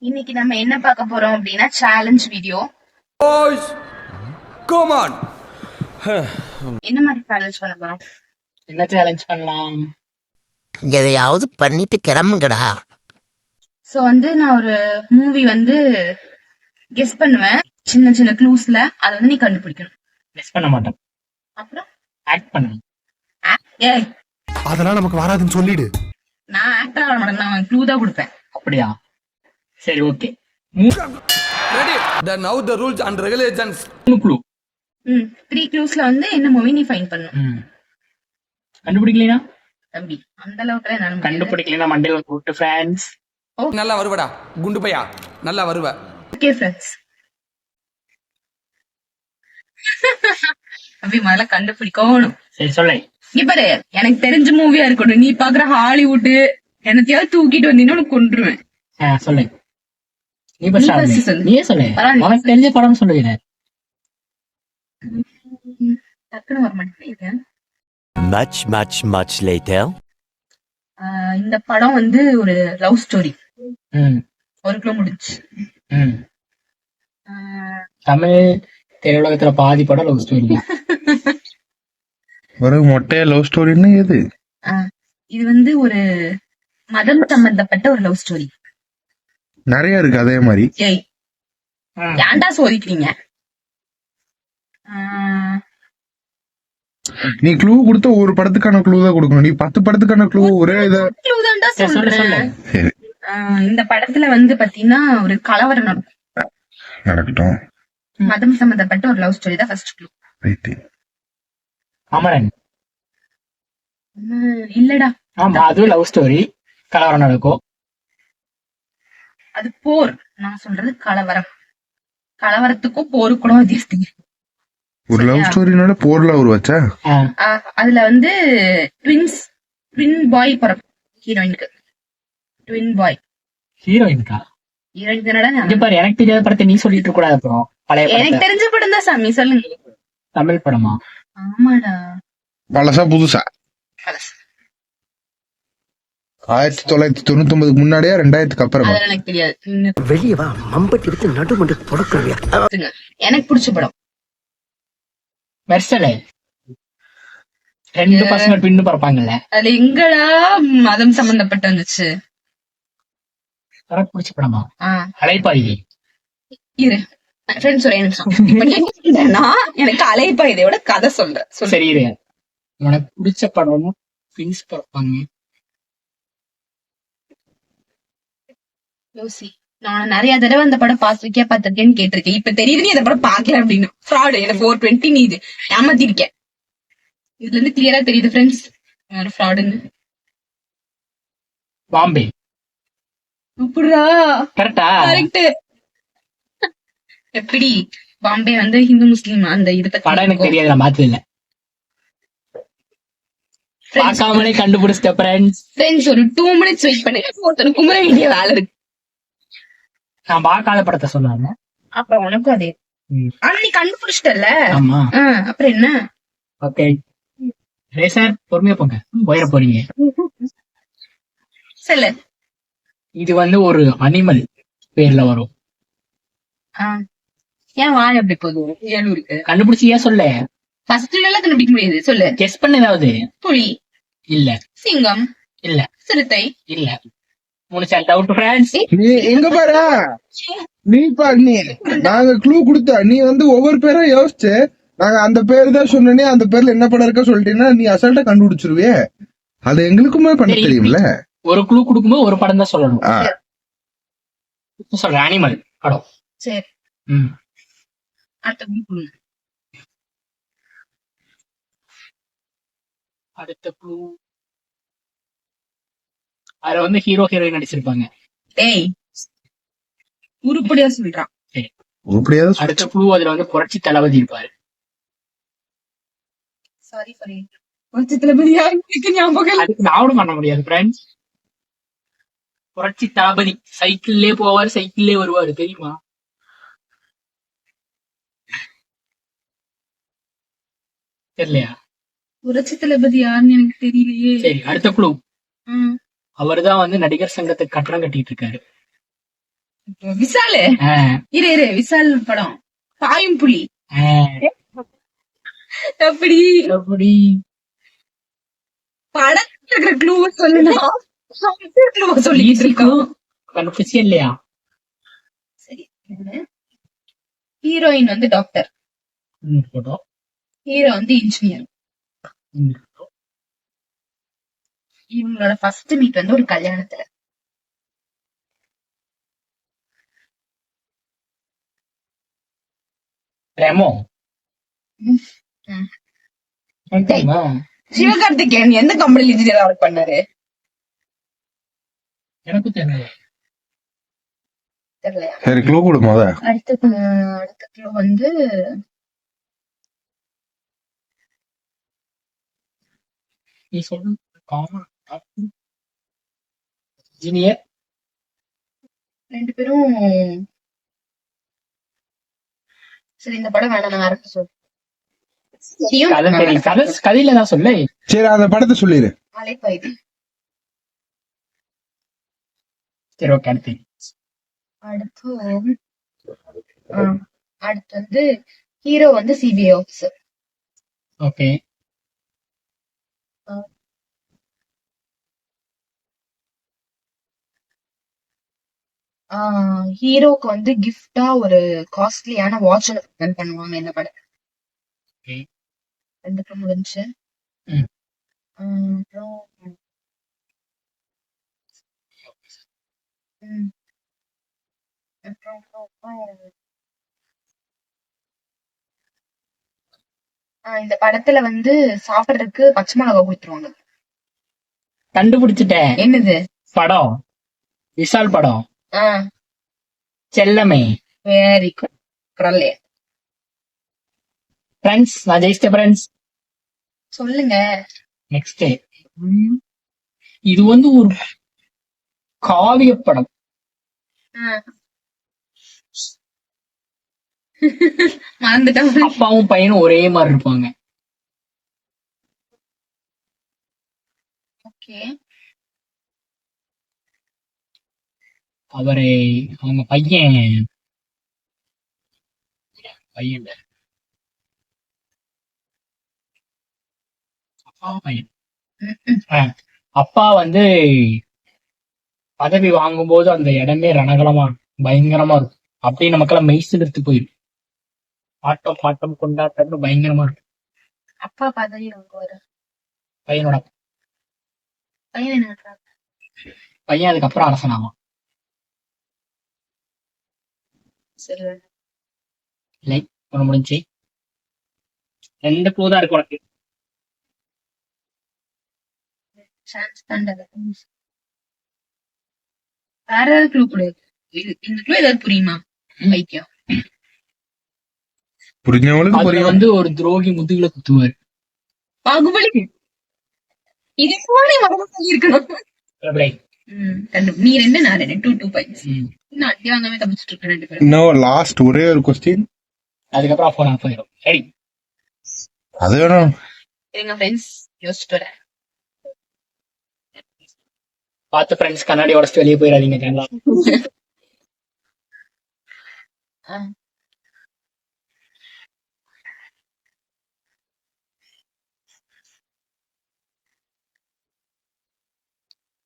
இன்னைக்கு நம்ம என்ன பார்க்க போறோம் அப்படின்னா challenge video. Boys, come on. என்ன மாதிரி சேலஞ்ச் பண்ண போறோம்? என்ன சேலஞ்ச் பண்ணலாம்? எதையாவது பண்ணிட்டு கிளம்புங்கடா. சோ நான் ஒரு மூவி கெஸ் பண்ணுவேன். சின்ன சின்ன க்ளூஸ்ல அதை நீ கண்டுபிடிக்கணும். மிஸ் பண்ண மாட்டேன். அப்புறம் ஆக்ட் பண்ணணும். ஏய், அதெல்லாம் நமக்கு வராதுன்னு சொல்லிடு. நான் ஆக்டர் ஆக மாட்டேன், நான் க்ளூ தான் கொடுப்பேன். அப்படியா? சரி, okay. Ready? Then now the rules and regulations. 3 clue. 3 க்ளூஸ்ல என்ன மூவி நீ ஃபைண்ட் பண்ணணும். கண்டுபிடிக்கலைனா தம்பி, அந்த அளவுக்கு என்னால முடியாது. கண்டுபிடிக்கலைனா மண்டையில போட்டு ஃப்ரெண்ட்ஸ். நல்லா வருவடா குண்டு பையா, நல்லா வருவ. Okay friends. தம்பி முதல்ல கண்டுபிடிக்கணும். சரி சொல்லு. இங்க பாரு, எனக்கு தெரிஞ்ச மூவியா இருக்கட்டும், நீ பாக்குற ஹாலிவுட் என்னத்தையாவது தூக்கிட்டு வந்தீங்கன்னா உனக்கு கொன்றுவேன். சொல்லு. நீ நீ first சொல்லு. நீயே சொல்லு. பரவாயில்ல. உனக்கு தெரிஞ்ச படம் சொல்லுவீங்க. டக்குன்னு வர மாட்டேங்குது. Much later. இந்த படம் ஒரு லவ் ஸ்டோரி. ம் 1 கிலோ முடிஞ்சு. ம் தமிழ் திரையுலகத்துல பாதி படம் லவ் ஸ்டோரி. ஒரு மொட்டைய லவ் ஸ்டோரின்னு எது? இது ஒரு மதம் சம்பந்தப்பட்ட ஒரு லவ் ஸ்டோரி. நிறைய இருக்கு அதே மாதிரி. ஏய், ஏன்டா சோதிக்கிறீங்க? நீ க்ளூ கொடுத்த ஒரு படத்துக்கான க்ளூ தான் கொடுக்கணும். நீ 10 படத்துக்கான க்ளூ ஒரே இத. clue தான்டா சொல்லு சொல்லு. சொல்றேன். சரி, இந்த படத்துல பாத்தீங்கன்னா ஒரு கலவரம் நடக்கும். நடக்கட்டும். மதம் சம்பந்தப்பட்ட ஒரு லவ் ஸ்டோரி தான் ஃபர்ஸ்ட் க்ளூ. ரைட். அமரன். இல்லடா, ஆமா, அது லவ் ஸ்டோரி. கலவரம் நடக்கும். அது போர். நான் சொல்றது கலவரம். கலவரத்துக்கும் போருக்கும் வித்தியாசம். ஒரு லவ் ஸ்டோரினால போர்ல ஒரு வச்சா. அதுல ட்வின் பாய் பிறக்கும் ஹீரோயினுக்கு. ட்வின் பாய். ஹீரோயின்கா? ஹீரோயின் தானடா இங்க ஞாபகம். பாரு, எனக்கு தெரியாத படத்தை நீ சொல்லிட்டு இருக்க கூடாது. அப்புறம் பழைய எனக்கு படத்தை. தெரிஞ்ச படம் தான் சாமி, சொல்லுங்க. தமிழ் படமா? ஆமாடா. பழசா புதுசா? 1999 முன்னாடியா 2000க்கு அப்புறமா? அதெல்லாம் எனக்கு தெரியாது. வெளியே வா, மம்பட்டி எடுத்து நடுமண்டு புடக்கிறவியா. எனக்கு பிடிச்ச படம். மெர்சலே. 2 பசங்க பின்னு பறப்பாங்கல்ல. அதுல எங்கடா மதம் சம்பந்தப்பட்டு வந்துச்சு? எனக்கு பிடிச்ச படமா? ஆ, அலைப்பாயுதே. இரு ஃப்ரெண்ட்ஸ், ஒரே நிமிஷம். இப்ப நீ என்ன சொல்றேன்னா, எனக்கு அலைப்பாயுதையோட கதை சொல்றேன். சரி இரு. உனக்கு பிடிச்ச படம் பின்ஸ் பறப்பாங்க. யோசி. நான் நிறைய தடவை அந்த படம் பாத்திருக்கேன்னு கேட்டிருக்கேன். இப்ப தெரியுது நீ அந்த படம் பாக்கல அப்படின்னு. ஃப்ராடு. எனக்கு 420 நீ இது ஏமாத்திருக்க. இதுல இருந்து கிளியரா தெரியுது ஃப்ரெண்ட்ஸ், ஃப்ராடுன்னு. பாம்பே. அப்படியா? கரெக்டா? கரெக்ட். எப்படி பாம்பே ஹிந்து முஸ்லீம் அந்த இது படம் எனக்கு பத்தி தெரியாது, நான் பார்த்தது இல்ல. பார்க்காமலே கண்டுபிடிச்சிட்ட ஃப்ரெண்ட்ஸ். ஒரு 2 மினிட்ஸ் வெயிட் பண்ணி ஒருத்தர் குமர வேண்டிய வேலை இருக்கு. நான் பார்க்காத படத்தை சொன்னாங்க. அப்ப உனக்கும் அதே. ஆனா நீ கண்டுபிடிச்சிட்டல. ஆமா. அப்புறம் என்ன? ஓகே சார், பொறுமையா போங்க, போயிட போறீங்க. சொல்லு. இது ஒரு அனிமல் பேர்ல வரும். ஏன் வாய் அப்படி போகுது? இருக்கு. கண்டுபிடிச்சி ஏன் சொல்ல? ஃபர்ஸ்ட் எல்லாம் கண்டுபிடிக்க முடியாது. சொல்லு. கெஸ் பண்ண ஏதாவது? புலி, இல்ல. சிங்கம், இல்ல. சிறுத்தை. இல்ல. 3 சார் டவுட் ஃப்ரெண்ட்ஸ். நீ எங்க பாரு. நீ நாங்க க்ளூ கொடுத்தா நீ ஒவ்வொரு பேரா யோசிச்சு நாங்க அந்த பேரு தான் சொன்னே, அந்த பேர்ல என்ன படம் இருக்கா சொல்லிட்டீங்கன்னா நீ அசால்ட்டா கண்டுபிடிச்சிருவே. அது எங்களுக்குமே பண்ண சரி, தெரியும்ல. ஒரு க்ளூ கொடுக்கும்போது ஒரு படம் தான் சொல்லணும். சொல்றேன், அனிமல் படம். சரி, ம் அடுத்த குழு. அடுத்த க்ளூ. அதுல ஹீரோ ஹீரோயின் நடிச்சிருப்பாங்க. டேய், உருப்படியா சொல்றான். உருப்படியாவது அடுத்த க்ளூ, அதுல புரட்சி தளபதி இருப்பாரு. Sorry sorry. புரட்சி தளபதி யாருக்கு ஞாபகம் இல்ல. அதுக்கு நானும் பண்ண முடியாது ஃப்ரெண்ட்ஸ். புரட்சி தளபதி சைக்கிள்லே போவாரு, சைக்கிள்லே வருவாரு, தெரியுமா? தெரியலையா? புரட்சி தளபதி யாருன்னு எனக்கு தெரியலையே. சரி, அடுத்த க்ளூ. அவர்தான் நடிகர் சங்கத்துக்கு கட்டணம் கட்டிட்டு இருக்காரு. விசாலு ஆ, இரு விசால் படம் பாயும் புலி ஆ. எப்படி எப்படி படத்துல இருக்கிற க்ளூ சொல்லுனா க்ளூ சொல்லிட்டு இருக்கோம். கண்டுபிடிச்சே இல்லையா? சரி, ஹீரோயின் வந்து டாக்டர், போட்டோம். ஹீரோ வந்து இன்ஜினியர். இவங்களோட ஃபர்ஸ்ட் மீட் வந்து ஒரு கல்யாணத்துல. ரெமோ. ம். தெரியுமா? சிவகார்த்திகேயன் எந்த கம்பெனில இன்ஜினியர் ஒர்க் பண்ணாரு எனக்கும் தெரியல. தெரியலையா? சரி க்ளூ கொடு முத. அடுத்த க்ளூ வந்து நீ சொல்லு. Common engineer. ரெண்டு பேரும். சரி, இந்த படம் வேணாம், நான் யாருக்கு சொல்றேன். கதை தெரியும். கதையில தான் சொல்லு. சரி அந்த படத்தை சொல்லிடு. அலைப்பாயுது. சரி, ஓகே. அடுத்து அடுத்து வந்து ஹீரோ வந்து சிபிஐ ஆபீசர். ஓகே. ஹீரோக்கு வந்து கிஃப்டா ஒரு காஸ்ட்லியான வாட்ச் பண்ணுவாங்க இந்த படம். Okay. ரெண்டுக்கும் முடிஞ்சு. ம். அப்புறம் இந்த படத்துல வந்து சாப்பிடுறதுக்கு பச்சை மிளகா கொடுத்துருவாங்க. கண்டுபிடிச்சிட்டேன். என்னது படம்? விஷால் படம். ஆஹ் செல்லமே. Very good. ஃப்ரெண்ட்ஸ், நான் ஜெயிச்சிட்டேன் ஃப்ரெண்ட்ஸ். சொல்லுங்க. நெக்ஸ்ட் இது வந்து ஒரு காவிய படம். மறந்துட்டேன். அப்பாவும் பையனும் ஒரே மாதிரி இருப்பாங்க. ஓகே. அவரு அவங்க பையன் அப்பாவும் பையன். அப்பா வந்து பதவி வாங்கும்போது அந்த இடமே ரணகலமா பயங்கரமா இருக்கும். அப்படியே நமக்கெல்லாம் மெய்சில் எடுத்து போயிடும். ஆட்டம் பாட்டம் கொண்டாட்டம்னு பயங்கரமா இருக்கும். அப்பா பதவி வாங்குவாரு. பையனோட பையன் என்ன பண்றாங்க? பையன் அதுக்கப்புறம் அரசனாகும். சரி, இல்லை, ஒண்ணு முடிஞ்சு. 2 க்ளூ தான் இருக்கு உனக்கு. சான்ஸ் தாண்டது. வேற ஏதாவது க்ளூ கொடு. இந்த க்ளூ ஏதாவது புரியுமா? வைக்கியம் புரிஞ்சவங்களுக்கு அதுல புரியும். வந்து ஒரு துரோகி முதுகுல குத்துவாரு. பாகுபலி. இது போனே மறந்து சொல்லியிருக்கணும். நீ 2 நான் 2 2 பாயிண்ட்ஸ். இன்னும் அடி வாங்காம தப்பிச்சிட்டு இருக்க 2 பேரும். இன்னும் லாஸ்ட் ஒரே ஒரு கொஸ்டின். அதுக்கப்புறம் அப்போ நான் போயிடும். சரி, அது வேணும். எங்க ஃப்ரெண்ட்ஸ் யோசிச்சுட்டு வரேன். பார்த்து ஃப்ரெண்ட்ஸ், கண்ணாடி உடச்சிட்டு வெளியே போயிடாதீங்க. கேரளா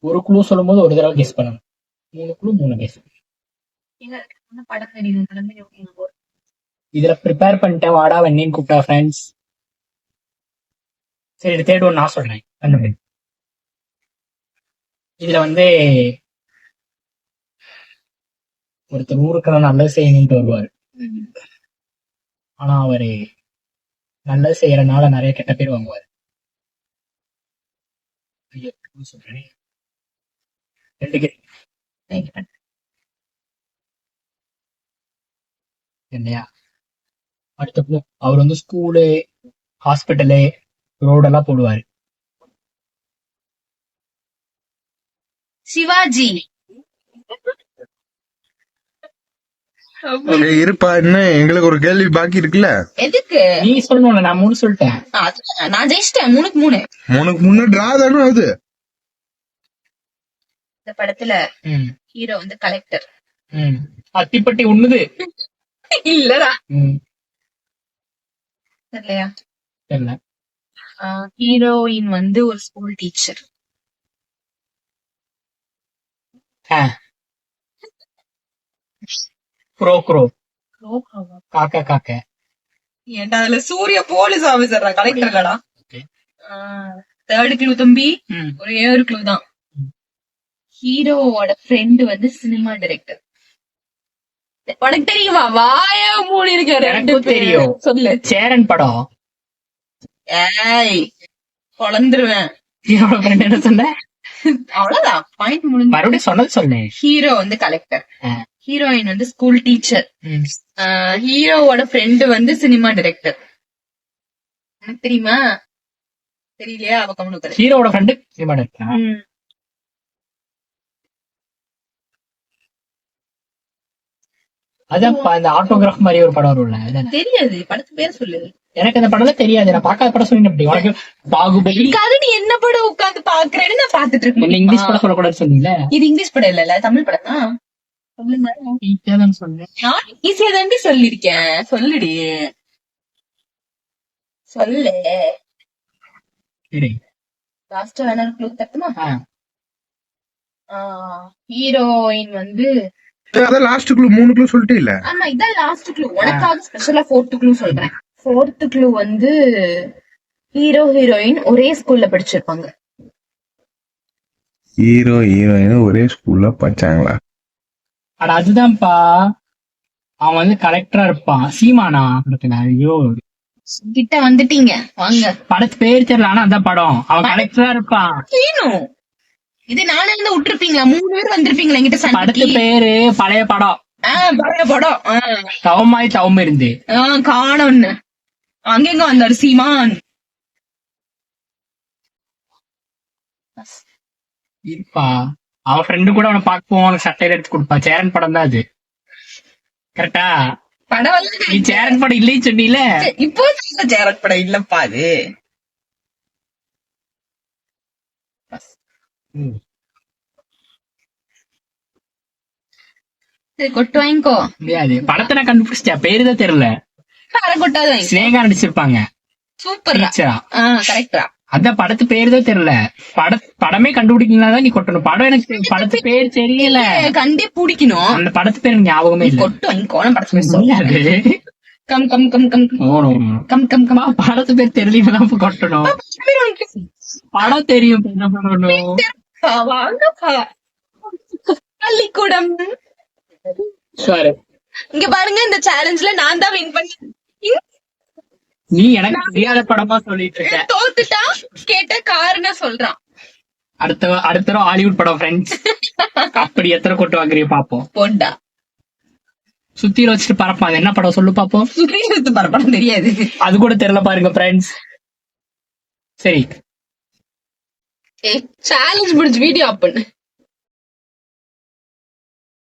ஒரு க்ளூ சொல்லும் போது ஒரு தடவை கெஸ் பண்ணணும். 3 க்ளூ 3 கெஸ். படம் தெரியும். படம் தெரியும். இதுல ப்ரிப்பேர் பண்ணிட்டேன். வாடா வெண்ணின்னு கூப்பிட்டா ஃப்ரெண்ட்ஸ். சரி, தேர்ட் ஒன் நான் சொல்றேன். கண்டுபிடி. இதுல வந்து ஒருத்தர் ஊருக்கு நல்லது செய்யணும்ட்டு வருவாரு. ஆனா அவரு நல்லது செய்யறதுனால நிறைய கெட்ட பேர் வாங்குவாரு. சொல்றேன். 2 கெஸ் இல்லையா? அடுத்த க்ளூ, அவர் வந்து ஸ்கூலு, ஹாஸ்பிட்டலு, ரோடெல்லாம் போடுவாரு. சிவாஜி. இருப்பா, இன்னும் எங்களுக்கு ஒரு கேள்வி பாக்கி இருக்குல்ல. எதுக்கு நீ சொல்லணும்ல, நான் 3 சொல்லிட்டேன். நான் ஜெயிச்சிட்டேன். 3க்கு 3. உனக்கு முன்ன டிரா தானே அது. இந்த படத்துல ஹீரோ வந்து கலெக்டர். அத்திப்பட்டி உண்ணுது. இல்லடா. ம், தெரியலையா? தெரியல. ஹீரோயின் வந்து ஒரு ஸ்கூல் டீச்சர். Grow grow. காக்கா காக்கா. ஏன்டா அதுல சூர்யா போலீஸ் ஆபீசர் கலெக்டர் இல்லடா. Okay. தேர்ட் க்ளூ தம்பி, ம், ஒரே ஒரு க்ளூ தான். ஹீரோவோட ஃப்ரெண்டு வந்து சினிமா டைரக்டர். உனக்கு தெரியுமா? வாய மூடி இருக்க எனக்கும் தெரியும். சொல்லு. சேரன் படம். ஏய் பொழந்துருவேன். ஹீரோட ஃப்ரெண்ட் என்ன சொன்ன? அவ்வளவுதான், பாயிண்ட் முடிஞ்சு. மறுபடியும் சொன்னது சொன்னேன். ஹீரோ வந்து கலெக்டர், ஆ. ஹீரோயின் வந்து ஸ்கூல் டீச்சர், ம், ஹீரோவோட ஃப்ரெண்டு வந்து சினிமா டைரக்டர். உனக்கு தெரியுமா? தெரியலையா? அவ கம்முனு ஹீரோட ஃப்ரெண்டு சினிமா டைரக்டரா? அதான்ப்பா இந்த ஆட்டோகிராஃப் மாதிரி ஒரு படம் வரும்ல, அதானே? தெரியாது, படத்து பேர் சொல்லு. எனக்கு அந்த படம்லாம் தெரியாது. நான் பார்க்காத படம் சொல்லி அப்படி உனக்கு பாகுபலி. அதுக்காக நீ என்ன படம் உட்கார்ந்து பாக்குறேன்னு நான் பாத்துட்டு என்ன இருக்கேன். இங்கிலீஷ் படம் சொல்லக்கூடாது சொன்னீங்களே. இது இங்கிலீஷ் படம் இல்ல, தமிழ் படம் தான். சொல்லுங்க. ஈஸியாதான் சொன்னேன். நான் ஈஸியா தாண்டி சொல்லிருக்கேன். சொல்லுடி, சொல்லு. சரி. லாஸ்ட் வேணா க்ளூ தட்டுமா? ஆ, ஹீரோயின் வந்து, அதான் லாஸ்ட் க்ளூ 3 க்ளூ சொல்லிட்டே இல்ல. ஆமா இதான் லாஸ்ட் க்ளூ. உனக்காக ஸ்பெஷலா 4th க்ளூ சொல்றேன். 4th க்ளூ வந்து ஹீரோ ஹீரோயின் ஒரே ஸ்கூல்ல படிச்சிருப்பாங்க. ஹீரோ ஹீரோயின் ஒரே ஸ்கூல்ல படிச்சாங்களா? அட அதுதான்ப்பா, அவன் வந்து கலெக்டரா இருப்பான். சீமானா படத்துல? ஐயோ, கிட்ட வந்துட்டீங்க, வாங்க. படத்து பேர் தெரியல, ஆனா அந்த படம் அவன் கலெக்டரா இருப்பான். வேணும் இது நானே இருந்து விட்டுருப்பீங்களா? 3 பேர் வந்திருப்பீங்களா என்கிட்ட படத்து சண்டைக்கு? பேரு பழைய படம். பழைய படம். தவமாய் தவம் இருந்து. காணோன்னு அங்கெங்க வந்தாரு சீமான். இருப்பா, அவன் ஃப்ரெண்டு கூட அவனை பார்க்க போவான், அவனுக்கு சட்டையில எடுத்து கொடுப்பா. சேரன் படம் தான் அது. கரெக்டா? படம் நீ சேரன் படம் இல்லைன்னு சொன்னீல. இப்போ சேரட் படம் இல்லப்பா அது. கொட்டு வாங்கிக்கோ. முடியாது, படத்தை நான் கண்டுபிடிச்சிட்டேன், பேரு தான் தெரியல. அரை கொட்டாது வாங்கி. சினேகா நடிச்சிருப்பாங்க சூப்பர். டீச்சரா. கரெக்டா? அந்த படத்து பேரு தான் தெரியல. படமே கண்டுபிடிக்கலாம் நீ கொட்டணும். படம் எனக்கு படத்து பேர் தெரியல. கண்டே பிடிக்கணும். அந்த படத்து பேர் எனக்கு ஞாபகமே இல்ல. கொட்டு வாங்கிக்கோ. நான் படத்து பேர் முடியாது. Come come come come come come come. படத்து பேர் தெரியலாம் கொட்டணும். படம் தெரியும், என்ன பண்ணணும்? வாங்கப்பா. பள்ளிக்கூடம். சரி, இங்க பாருங்க, இந்த சேலஞ்ச்ல நான் தான் வின் பண்ணி. நீ எனக்கு தெரியாத படமா சொல்லிட்டு இருக்க. தோத்துட்டா கேட்ட காரணம் சொல்றான். அடுத்த ஹாலிவுட் படம் ஃப்ரெண்ட்ஸ். அப்படி எத்தனை கொட்டு வாங்குறீங்க பாப்போம். போண்டா சுத்தியில வச்சுட்டு பறப்பான். அது என்ன படம் சொல்லு பாப்போம். சுத்தி பரப்படம் தெரியாது. அது கூட தெரியல பாருங்க ஃப்ரெண்ட்ஸ். சரி, சேலஞ்ச் முடிஞ்சு வீடியோ ஆப் பண்ணு.